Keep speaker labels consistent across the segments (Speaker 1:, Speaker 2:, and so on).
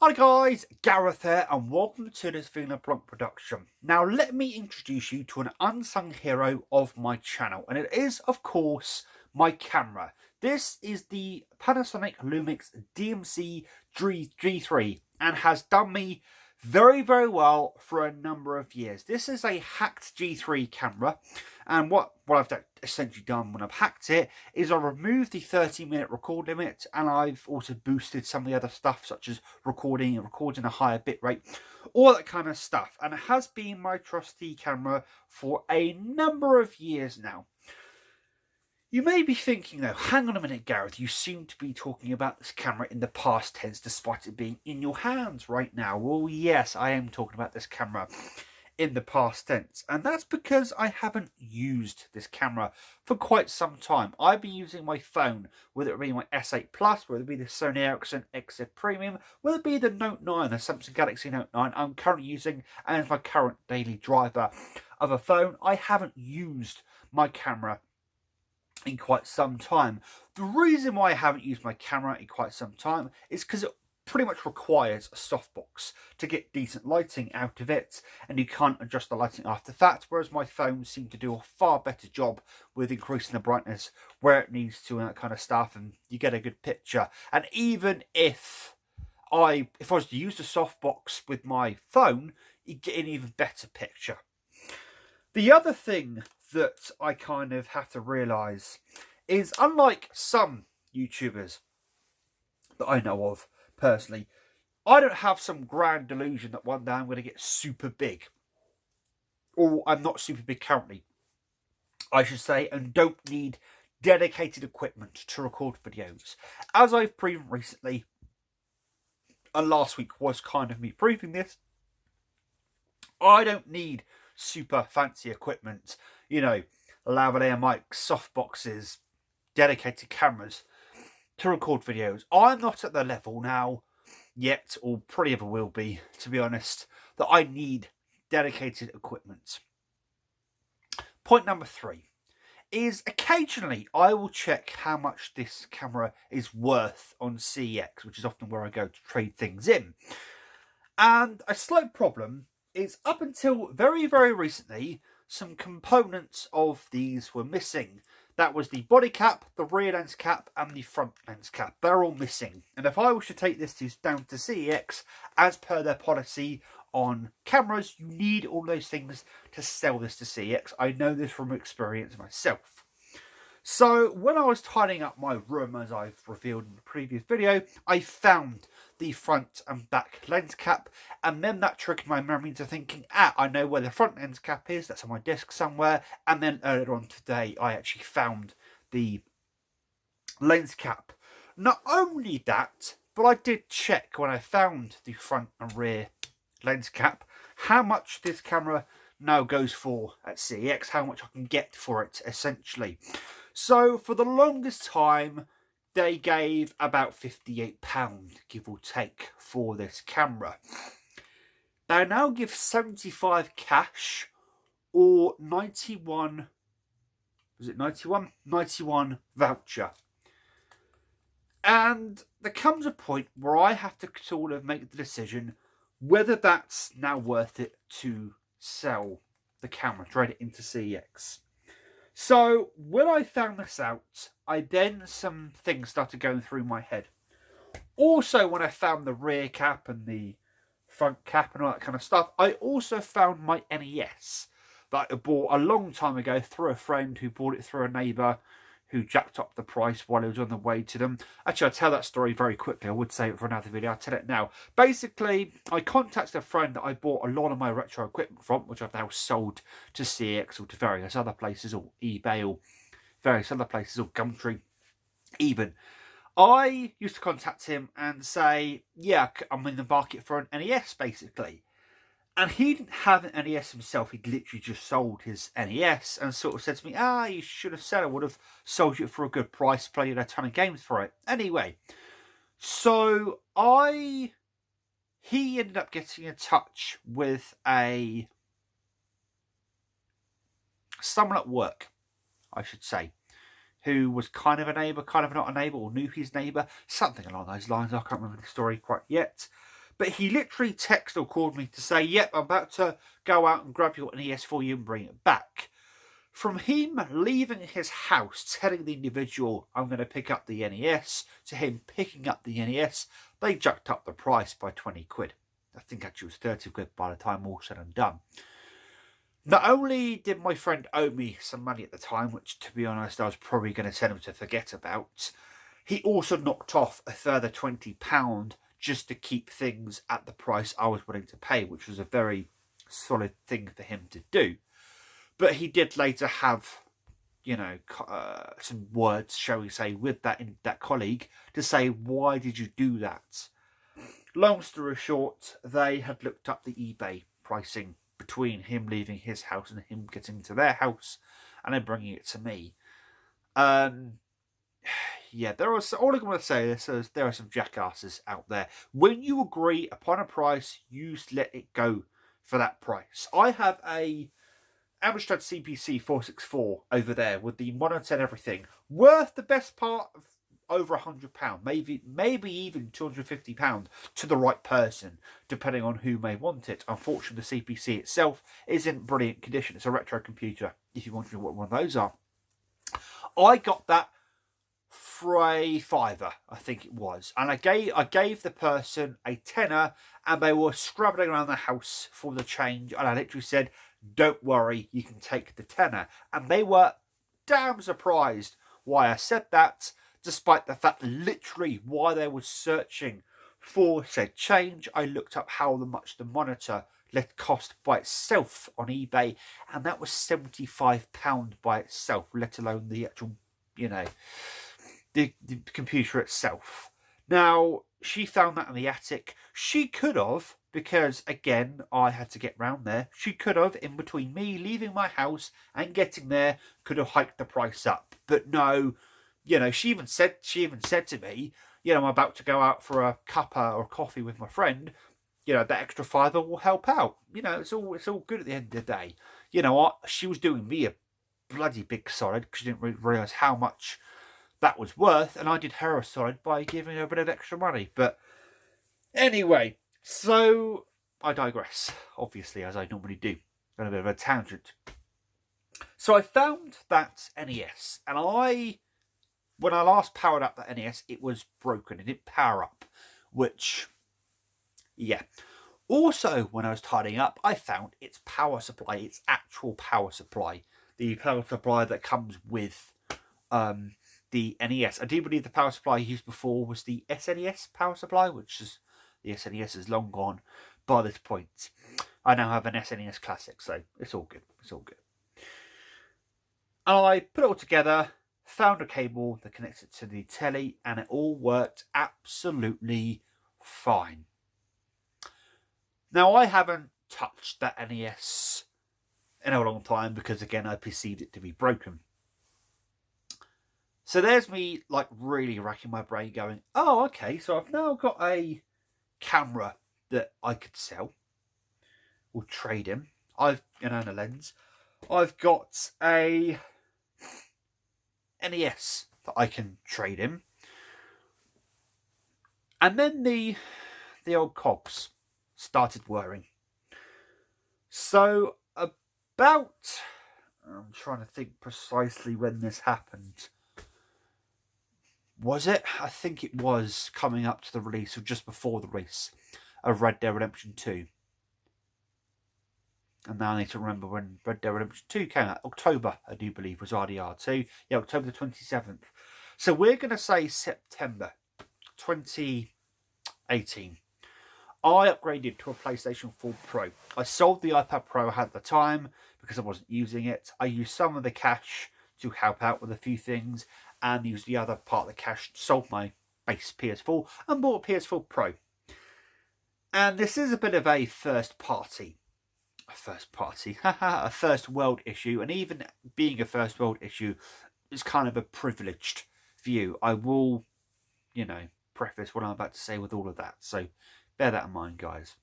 Speaker 1: Hi guys, Gareth here and welcome to this Vina Blanc production. Now let me introduce you to an unsung hero of my channel, and it is of course my camera. This is the Panasonic Lumix DMC G3 and has done me very well for a number of years. This is a hacked G3 camera, and what I've essentially done when I've hacked it is I removed the 30-minute record limit, and I've also boosted some of the other stuff such as recording a higher bit rate, all that kind of stuff, and it has been my trusty camera for a number of years now. You may be thinking though, hang on a minute Gareth, you seem to be talking about this camera in the past tense despite it being in your hands right now. Well yes, I am talking about this camera in the past tense, and that's because I haven't used this camera for quite some time. I've been using my phone, whether it be my S8 Plus, whether it be the Sony Ericsson XZ Premium, whether it be the Note 9, the Samsung Galaxy Note 9 I'm currently using as my current daily driver of a phone. I haven't used my camera in quite some time. The reason why I haven't used my camera in quite some time is because it pretty much requires a softbox to get decent lighting out of it, and you can't adjust the lighting after that, whereas my phone seems to do a far better job with increasing the brightness where it needs to and that kind of stuff, and you get a good picture. And even if I was to use the softbox with my phone, you get an even better picture. The other thing that I kind of have to realise is, unlike some YouTubers that I know of personally, I don't have some grand delusion that one day I'm going to get super big. Or I'm not super big currently, I should say, and don't need dedicated equipment to record videos. As I've proven recently, and last week was kind of me proving this, I don't need super fancy equipment, you know, lavalier mics, softboxes, dedicated cameras to record videos. I'm not at the level now yet, or probably ever will be, to be honest, that I need dedicated equipment. Point number 3 is occasionally I will check how much this camera is worth on CEX, which is often where I go to trade things in. And a slight problem is, up until very recently, some components of these were missing. That was the body cap, the rear lens cap, and the front lens cap. They're all missing. And if I was to take this down to CEX, as per their policy on cameras, you need all those things to sell this to CEX. I know this from experience myself. So when I was tidying up my room, as I've revealed in the previous video, I found the front and back lens cap, and then that triggered my memory into thinking, I know where the front lens cap is, that's on my desk somewhere. And then earlier on today I actually found the lens cap. Not only that, but I did check when I found the front and rear lens cap how much this camera now goes for at CEX, how much I can get for it essentially. So for the longest time they gave about £58, give or take, for this camera. They now give 75 cash or 91, was it 91? 91 voucher. And there comes a point where I have to sort of make the decision whether that's now worth it to sell the camera, trade it into CEX. So when I found this out, some things started going through my head. Also, when I found the rear cap and the front cap and all that kind of stuff, I also found my NES that I bought a long time ago through a friend who bought it through a neighbour who jacked up the price while he was on the way to them. Actually, I'll tell that story very quickly. I would save it for another video. I'll tell it now. Basically, I contacted a friend that I bought a lot of my retro equipment from, which I've now sold to CEX or to various other places, or eBay, or various other places, or Gumtree even. I used to contact him and say, yeah, I'm in the market for an NES, basically. And he didn't have an NES himself. He'd literally just sold his NES and sort of said to me, you should have said I would have sold you it for a good price, played a ton of games for it. Anyway, so he ended up getting in touch with someone at work, I should say, who was kind of a neighbour, kind of not a neighbour, or knew his neighbour, something along those lines. I can't remember the story quite yet. But he literally texted or called me to say, yep, I'm about to go out and grab your NES for you and bring it back. From him leaving his house, telling the individual, I'm going to pick up the NES, to him picking up the NES, they jacked up the price by 20 quid. I think actually it was 30 quid by the time all said and done. Not only did my friend owe me some money at the time, which to be honest I was probably going to tell him to forget about, he also knocked off a further £20 just to keep things at the price I was willing to pay, which was a very solid thing for him to do. But he did later have, some words, shall we say, with that colleague to say, why did you do that? Long story short, they had looked up the eBay pricing between him leaving his house and him getting to their house and then bringing it to me. Yeah, all I'm going to say is there are some jackasses out there. When you agree upon a price, you let it go for that price. I have a Amstrad CPC 464 over there with the monitor and everything, worth the best part of over £100, maybe even £250 to the right person, depending on who may want it. Unfortunately, the CPC itself is in brilliant condition. It's a retro computer, if you're wondering what one of those are. I got that for a £5, I think it was, and I gave the person a tenner, and they were scrabbling around the house for the change, and I literally said, don't worry, you can take the tenner. And they were damn surprised why I said that, despite the fact literally while they were searching for said change, I looked up how much the monitor let cost by itself on eBay, and that was £75 by itself, let alone the actual, the computer itself. Now, she found that in the attic. She could have, because again, I had to get round there. She could have, in between me leaving my house and getting there, could have hiked the price up. But no, she even said to me, I'm about to go out for a cuppa or coffee with my friend. That extra £5 will help out. It's all good at the end of the day. You know what? She was doing me a bloody big solid because she didn't realise how much that was worth, and I did her a solid by giving her a bit of extra money. But anyway, so I digress, obviously, as I normally do, on a bit of a tangent. So I found that NES, and when I last powered up that NES, it was broken. It didn't power up, which, yeah. Also, when I was tidying up, I found its power supply, its actual power supply, the power supply that comes with the NES. I do believe the power supply I used before was the SNES power supply, which is, the SNES is long gone by this point. I now have an SNES Classic, so it's all good. It's all good. And I put it all together, found a cable that connects it to the telly, and it all worked absolutely fine. Now, I haven't touched that NES in a long time because, again, I perceived it to be broken. So there's me, really racking my brain going, oh, okay, so I've now got a camera that I could sell or trade in. And a lens. I've got a NES that I can trade in. And then the old cogs started whirring. So I'm trying to think precisely when this happened. Was it? I think it was coming up to the release, or just before the release of Red Dead Redemption 2. And now I need to remember when Red Dead Redemption 2 came out. October, I do believe, was RDR2. Yeah, October the 27th. So we're going to say September 2018. I upgraded to a PlayStation 4 Pro. I sold the iPad Pro I had at the time because I wasn't using it. I used some of the cash to help out with a few things, and used the other part of the cash, sold my base PS4 and bought a PS4 Pro. And this is a bit of a first world issue, and even being a first world issue is kind of a privileged view. I will, preface what I'm about to say with all of that, so bear that in mind, guys.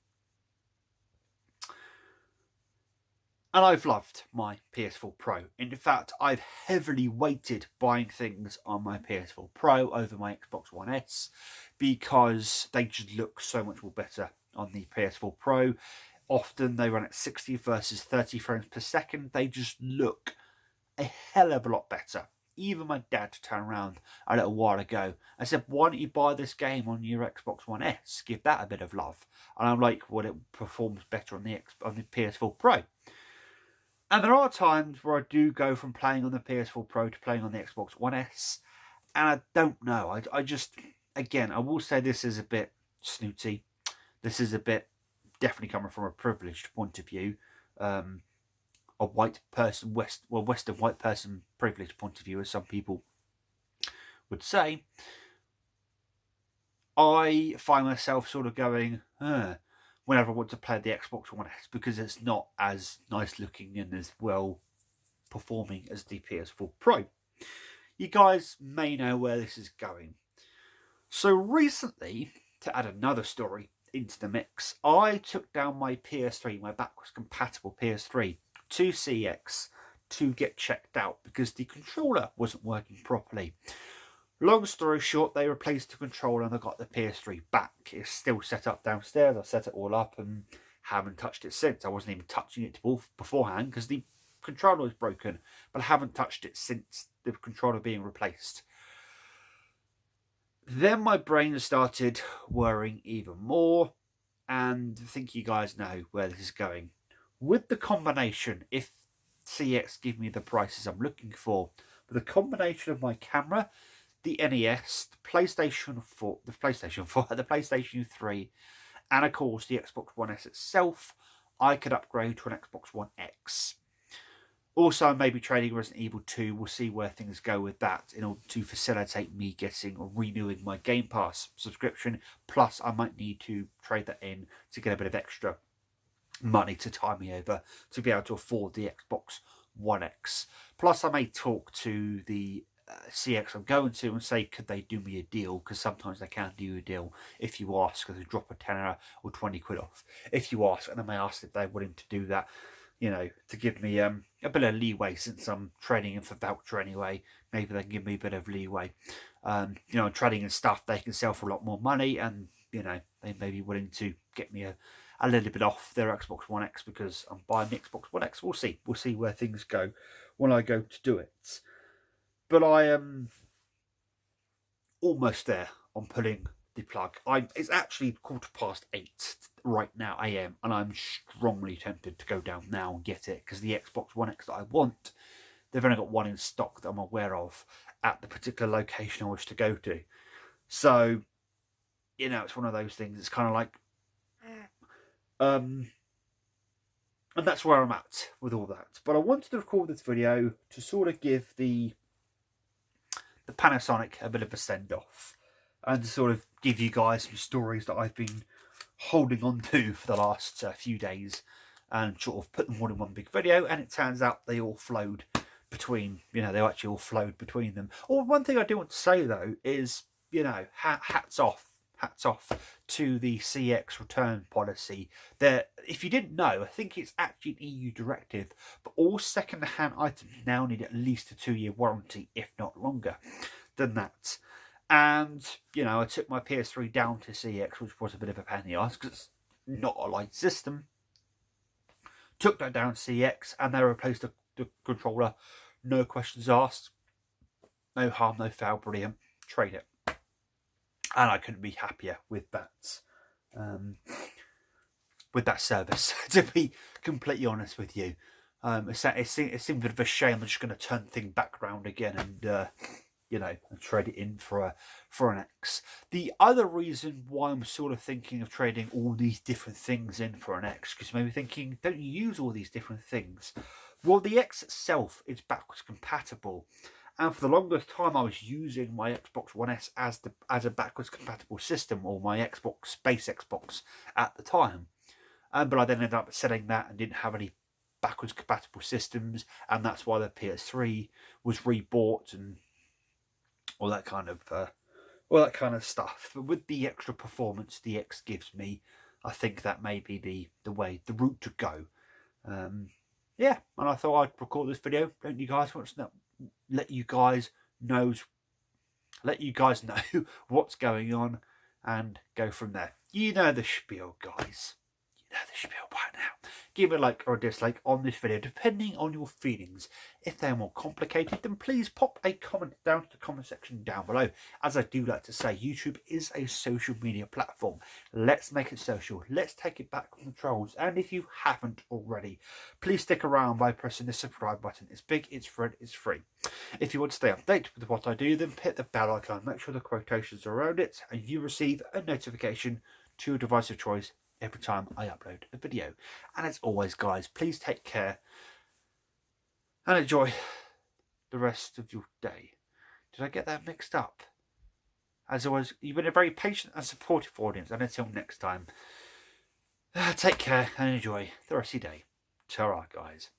Speaker 1: And I've loved my PS4 Pro. In fact, I've heavily weighted buying things on my PS4 Pro over my Xbox One S because they just look so much more better on the PS4 Pro. Often they run at 60 versus 30 frames per second. They just look a hell of a lot better. Even my dad turned around a little while ago and said, why don't you buy this game on your Xbox One S? Give that a bit of love. And I'm like, well, it performs better on the PS4 Pro. And there are times where I do go from playing on the PS4 Pro to playing on the Xbox One S. And I don't know. I just, again, I will say this is a bit snooty. This is a bit definitely coming from a privileged point of view. A white person, Western white person privileged point of view, as some people would say. I find myself sort of going, whenever I want to play the Xbox One S, because it's not as nice looking and as well performing as the PS4 Pro. You guys may know where this is going. So recently, to add another story into the mix, I took down my PS3, my backwards compatible PS3, to CX to get checked out because the controller wasn't working properly. Long story short, they replaced the controller and I got the PS3 back. It's still set up downstairs. I set it all up and haven't touched it since. I wasn't even touching it beforehand because the controller was broken, but I haven't touched it since the controller being replaced. Then my brain started worrying even more, and I think you guys know where this is going. With the combination, if CX give me the prices I'm looking for, with the combination of my camera, the NES, the PlayStation 4, the PlayStation 3, and of course the Xbox One S itself, I could upgrade to an Xbox One X. Also, maybe trading Resident Evil 2. We'll see where things go with that in order to facilitate me getting or renewing my Game Pass subscription. Plus, I might need to trade that in to get a bit of extra money to tie me over to be able to afford the Xbox One X. Plus, I may talk to the CX I'm going to and say, could they do me a deal? Because sometimes they can do a deal if you ask, because they drop a tenner or 20 quid off if you ask, and I may ask if they're willing to do that, you know, to give me a bit of leeway, since I'm trading in for voucher anyway. Maybe they can give me a bit of leeway. You know, trading in stuff they can sell for a lot more money, and you know, they may be willing to get me a little bit off their Xbox One X because I'm buying the Xbox One X. We'll see where things go when I go to do it. But I am almost there on pulling the plug. It's actually 8:15 right now AM, and I'm strongly tempted to go down now and get it, because the Xbox One X that I want, they've only got one in stock that I'm aware of at the particular location I wish to go to. So, you know, it's one of those things. It's kind of like, and that's where I'm at with all that. But I wanted to record this video to sort of give the Panasonic a bit of a send-off, and to sort of give you guys some stories that I've been holding on to for the last few days, and sort of put them all in one big video. And it turns out they all flowed between, you know, they actually all flowed between them. Or one thing I do want to say though is, you know, hats off to the CX return policy. That, if you didn't know, I think it's actually an EU directive, but all second-hand items now need at least a 2-year warranty, if not longer than that. And, you know, I took my PS3 down to CX, which was a bit of a pain in the arse because it's not a light system. Took that down to CX, and they replaced the controller. No questions asked. No harm, no foul. Brilliant. Trade it. And I couldn't be happier with that service, to be completely honest with you. It seemed a bit of a shame. I'm just going to turn the thing back around again and, you know, and trade it in for an X. The other reason why I'm sort of thinking of trading all these different things in for an X, because you may be thinking, don't you use all these different things? Well, the X itself is backwards compatible. And for the longest time, I was using my Xbox One S as a backwards compatible system, or my base Xbox at the time. But I then ended up selling that and didn't have any backwards compatible systems, and that's why the PS3 was rebought and all that kind of stuff. But with the extra performance the X gives me, I think that may be the route to go. Yeah, and I thought I'd record this video. Don't you guys want to know? Let you guys know what's going on and go from there. You know the spiel, guys. You know the spiel by now. Give a like or a dislike on this video, depending on your feelings. If they're more complicated, then please pop a comment down to the comment section down below. As I do like to say, YouTube is a social media platform. Let's make it social. Let's take it back from the trolls. And if you haven't already, please stick around by pressing the subscribe button. It's big, it's red, it's free. If you want to stay updated with what I do, then hit the bell icon. Make sure the quotations are around it, and you receive a notification to your device of choice every time I upload a video. And as always, guys, please take care and enjoy the rest of your day. Did I get that mixed up? As always, you've been a very patient and supportive audience, and until next time, take care and enjoy the rest of your day. Ta-ra, guys.